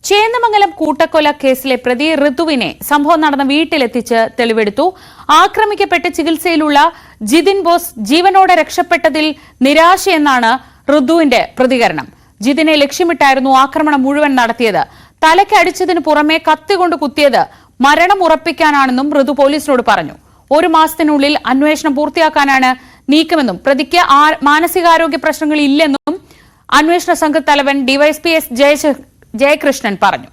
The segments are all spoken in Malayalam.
ചേന്നമംഗലം കൂട്ടക്കൊല കേസിലെ പ്രതി ഋതുവിനെ സംഭവം നടന്ന വീട്ടിലെത്തിച്ച് തെളിവെടുത്തു. ആക്രമിക്കപ്പെട്ട് ചികിത്സയിലുള്ള ജിതിൻ ബോസ് ജീവനോടെ രക്ഷപ്പെട്ടതിൽ നിരാശയെന്നാണ് ഋതുവിന്റെ പ്രതികരണം. ജിതിനെ ലക്ഷ്യമിട്ടായിരുന്നു ആക്രമണം മുഴുവൻ നടത്തിയത്. തലയ്ക്കടിച്ചതിനു പുറമെ കത്തികൊണ്ട് കുത്തിയത് മരണം ഉറപ്പിക്കാനാണെന്നും ഋതു പോലീസിനോട് പറഞ്ഞു. 1 മാസത്തിനുള്ളിൽ അന്വേഷണം പൂർത്തിയാക്കാനാണ് നീക്കമെന്നും പ്രതിക്ക് മാനസികാരോഗ്യ പ്രശ്നങ്ങൾ ഇല്ലെന്നും അന്വേഷണ സംഘ തലവൻ ഡിവൈഎസ്പി എസ് ജയകൃഷ്ണൻ പറഞ്ഞു.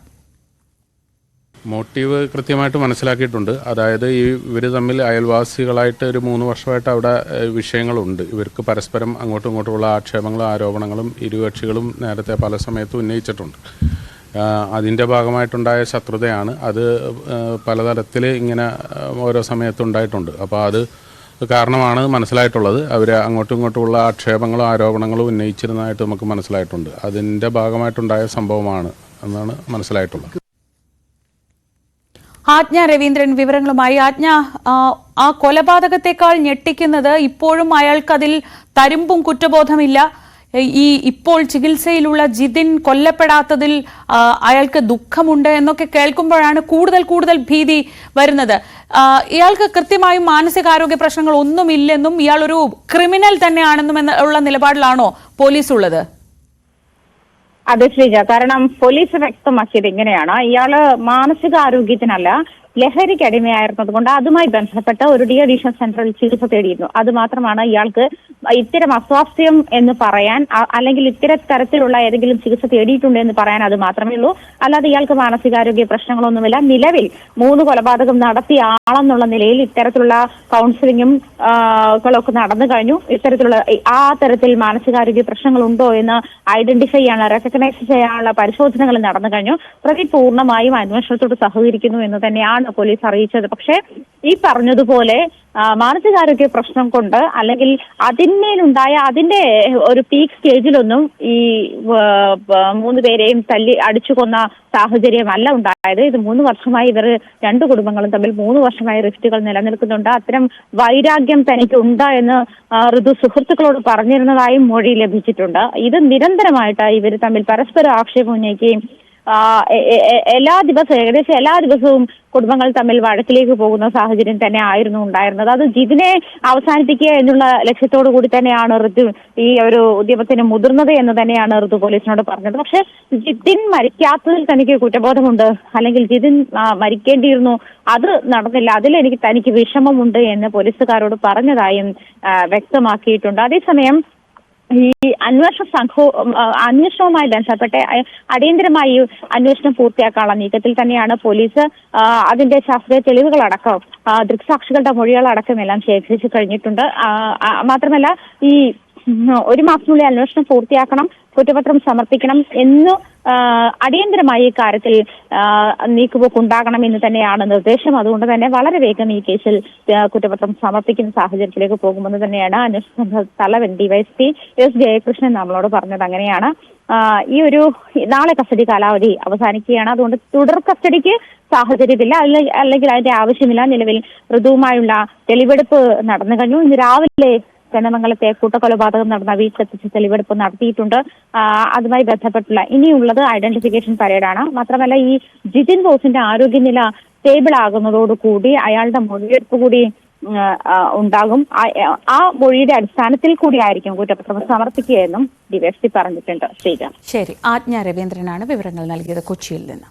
മോട്ടീവ് കൃത്യമായിട്ട് മനസ്സിലാക്കിയിട്ടുണ്ട്. അതായത് ഇവർ തമ്മിൽ അയൽവാസികളായിട്ട് ഒരു 3 വർഷമായിട്ട് അവിടെ വിഷയങ്ങളുണ്ട്. ഇവർക്ക് പരസ്പരം അങ്ങോട്ടും ഇങ്ങോട്ടുമുള്ള ആക്ഷേപങ്ങളും ആരോപണങ്ങളും ഇരുകക്ഷികളും നേരത്തെ പല സമയത്തും ഉന്നയിച്ചിട്ടുണ്ട്. അതിൻ്റെ ഭാഗമായിട്ടുണ്ടായ ശത്രുതയാണ്. അത് പലതരത്തിൽ ഇങ്ങനെ ഓരോ സമയത്തുണ്ടായിട്ടുണ്ട്. അപ്പോൾ അത് കാരണമാണ് മനസ്സിലായിട്ടുള്ളത്. അവർ അങ്ങോട്ടും ഇങ്ങോട്ടുമുള്ള ആക്ഷേപങ്ങളും ആരോപണങ്ങളും ഉന്നയിച്ചിരുന്നതായിട്ട് നമുക്ക് മനസ്സിലായിട്ടുണ്ട്. അതിൻ്റെ ഭാഗമായിട്ടുണ്ടായ സംഭവമാണ് എന്നാണ് മനസ്സിലായിട്ടുള്ളത്. ആജ്ഞ രവീന്ദ്രൻ വിവരങ്ങളുമായി. ആജ്ഞ, ആ കൊലപാതകത്തെക്കാൾ ഞെട്ടിക്കുന്നത് ഇപ്പോഴും അയാൾക്കതിൽ തരിമ്പും കുറ്റബോധമില്ല. ഇപ്പോൾ ചികിത്സയിലുള്ള ജിതിൻ കൊല്ലപ്പെടാത്തതിൽ അയാൾക്ക് ദുഃഖമുണ്ട് എന്നൊക്കെ കേൾക്കുമ്പോഴാണ് കൂടുതൽ ഭീതി വരുന്നത്. ഇയാൾക്ക് കൃത്യമായും മാനസികാരോഗ്യ പ്രശ്നങ്ങൾ ഒന്നുമില്ലെന്നും ഇയാൾ ഒരു ക്രിമിനൽ തന്നെയാണെന്നും ഉള്ള നിലപാടിലാണോ പോലീസ് ഉള്ളത്? അതെ ശ്രീജ, കാരണം പോലീസ് വ്യക്തമാക്കിയത് ഇങ്ങനെയാണ്. ഇയാള് മാനസികാരോഗ്യത്തിനല്ല, ലഹരിക്ക് അടിമയായിരുന്നത് കൊണ്ട് അതുമായി ബന്ധപ്പെട്ട ഒരു ഡി അഡിഷൻ സെന്ററിൽ ചികിത്സ തേടിയിരുന്നു. അത് മാത്രമാണ് ഇയാൾക്ക് ഇത്തരം അസ്വാസ്ഥ്യം എന്ന് പറയാൻ, അല്ലെങ്കിൽ തരത്തിലുള്ള ഏതെങ്കിലും ചികിത്സ തേടിയിട്ടുണ്ട് എന്ന് പറയാൻ അത് മാത്രമേ ഉള്ളൂ. അല്ലാതെ ഇയാൾക്ക് മാനസികാരോഗ്യ പ്രശ്നങ്ങളൊന്നുമില്ല. നിലവിൽ 3 കൊലപാതകം നടത്തിയ ആളെന്നുള്ള നിലയിൽ ഇത്തരത്തിലുള്ള കൗൺസിലിങ്ങും കളൊക്കെ നടന്നു കഴിഞ്ഞു. ഇത്തരത്തിലുള്ള തരത്തിൽ മാനസികാരോഗ്യ പ്രശ്നങ്ങളുണ്ടോ എന്ന് ഐഡന്റിഫൈ ചെയ്യാനുള്ള, റെക്കഗ്നൈസ് ചെയ്യാനുള്ള പരിശോധനകൾ നടന്നു കഴിഞ്ഞു. പ്രതി പൂർണ്ണമായും അന്വേഷണത്തോട് സഹകരിക്കുന്നു എന്ന് തന്നെയാണ് പോലീസ് അറിയിച്ചത്. പക്ഷേ ഈ പറഞ്ഞതുപോലെ മാനസികാരോഗ്യ പ്രശ്നം കൊണ്ട്, അല്ലെങ്കിൽ അതിന്മേലുണ്ടായ അതിന്റെ ഒരു പീക്ക് സ്റ്റേജിലൊന്നും ഈ 3 പേരെയും തല്ലി അടിച്ചു കൊന്ന സാഹചര്യമല്ല ഉണ്ടായത്. ഇത് 3 വർഷമായി ഇവർ 2 കുടുംബങ്ങളും തമ്മിൽ 3 വർഷമായി റിഫ്റ്റുകൾ നിലനിൽക്കുന്നുണ്ട്. അത്തരം വൈരാഗ്യം തനിക്കുണ്ട് എന്ന് ഋതു സുഹൃത്തുക്കളോട് പറഞ്ഞിരുന്നതായും മൊഴി ലഭിച്ചിട്ടുണ്ട്. ഇത് നിരന്തരമായിട്ട് ഇവർ തമ്മിൽ പരസ്പരം ആക്ഷേപം ഉന്നയിക്കുകയും ഏകദേശം എല്ലാ ദിവസവും കുടുംബങ്ങൾ തമ്മിൽ വഴക്കിലേക്ക് പോകുന്ന സാഹചര്യം തന്നെ ആയിരുന്നു ഉണ്ടായിരുന്നത്. അത് ജിതിനെ അവസാനിപ്പിക്കുക എന്നുള്ള ലക്ഷ്യത്തോടു കൂടി തന്നെയാണ് ഋതു ഈ ഒരു ഉദ്യമത്തിന് മുതിർന്നത് എന്ന് തന്നെയാണ് ഋതു പോലീസിനോട് പറഞ്ഞത്. പക്ഷെ ജിതിൻ മരിക്കാത്തതിൽ തനിക്ക് കുറ്റബോധമുണ്ട്, അല്ലെങ്കിൽ ജിതിൻ മരിക്കേണ്ടിയിരുന്നു, അത് നടന്നില്ല, അതിൽ തനിക്ക് വിഷമമുണ്ട് എന്ന് പോലീസുകാരോട് പറഞ്ഞതായും വ്യക്തമാക്കിയിട്ടുണ്ട്. അതേസമയം ഈ അന്വേഷണവുമായി ബന്ധപ്പെട്ട് അടിയന്തരമായി അന്വേഷണം പൂർത്തിയാക്കാനുള്ള നീക്കത്തിൽ തന്നെയാണ് പോലീസ്. അതിന്റെ ശാസ്ത്രീയ തെളിവുകളടക്കം, ദൃക്സാക്ഷികളുടെ മൊഴികളടക്കം എല്ലാം ശേഖരിച്ചു കഴിഞ്ഞിട്ടുണ്ട്. മാത്രമല്ല, ഈ 1 മാസത്തിനുള്ളിൽ അന്വേഷണം പൂർത്തിയാക്കണം, കുറ്റപത്രം സമർപ്പിക്കണം എന്ന് അടിയന്തരമായി ഈ കാര്യത്തിൽ നീക്കുപോക്ക് ഉണ്ടാകണം എന്ന് തന്നെയാണ് നിർദ്ദേശം. അതുകൊണ്ട് തന്നെ വളരെ വേഗം ഈ കേസിൽ കുറ്റപത്രം സമർപ്പിക്കുന്ന സാഹചര്യത്തിലേക്ക് പോകുമെന്ന് തന്നെയാണ് അന്വേഷണ തലവൻ ഡിവൈഎസ്പി എസ് ജയകൃഷ്ണൻ നമ്മളോട് പറഞ്ഞത്. അങ്ങനെയാണ് നാളെ കസ്റ്റഡി കാലാവധി അവസാനിക്കുകയാണ്. അതുകൊണ്ട് തുടർ കസ്റ്റഡിക്ക് സാഹചര്യമില്ല, അല്ലെങ്കിൽ അതിന്റെ ആവശ്യമില്ല. നിലവിൽ ഋതുവുമായുള്ള തെളിവെടുപ്പ് നടന്നു കഴിഞ്ഞു. ഇന്ന് രാവിലെ ചേന്നമംഗലത്തെ കൂട്ടക്കൊലപാതകം നടന്ന വീട്ടിലെത്തിച്ച് തെളിവെടുപ്പ് നടത്തിയിട്ടുണ്ട്. അതുമായി ബന്ധപ്പെട്ടുള്ള ഇനിയുള്ളത് ഐഡന്റിഫിക്കേഷൻ പരേഡാണ്. മാത്രമല്ല, ഈ ജിതിൻ ബോസിന്റെ ആരോഗ്യനില സ്റ്റേബിൾ ആകുന്നതോടുകൂടി അയാളുടെ മൊഴിയെടുപ്പ് കൂടി ഉണ്ടാകും. ആ മൊഴിയുടെ അടിസ്ഥാനത്തിൽ കൂടിയായിരിക്കും കുറ്റപത്രം സമർപ്പിക്കുകയെന്നും ഡിവൈഎസ്പി പറഞ്ഞിട്ടുണ്ട്. ശരി, ആജ്ഞ രവീന്ദ്രനാണ് വിവരങ്ങൾ നൽകിയത് കൊച്ചിയിൽ നിന്ന്.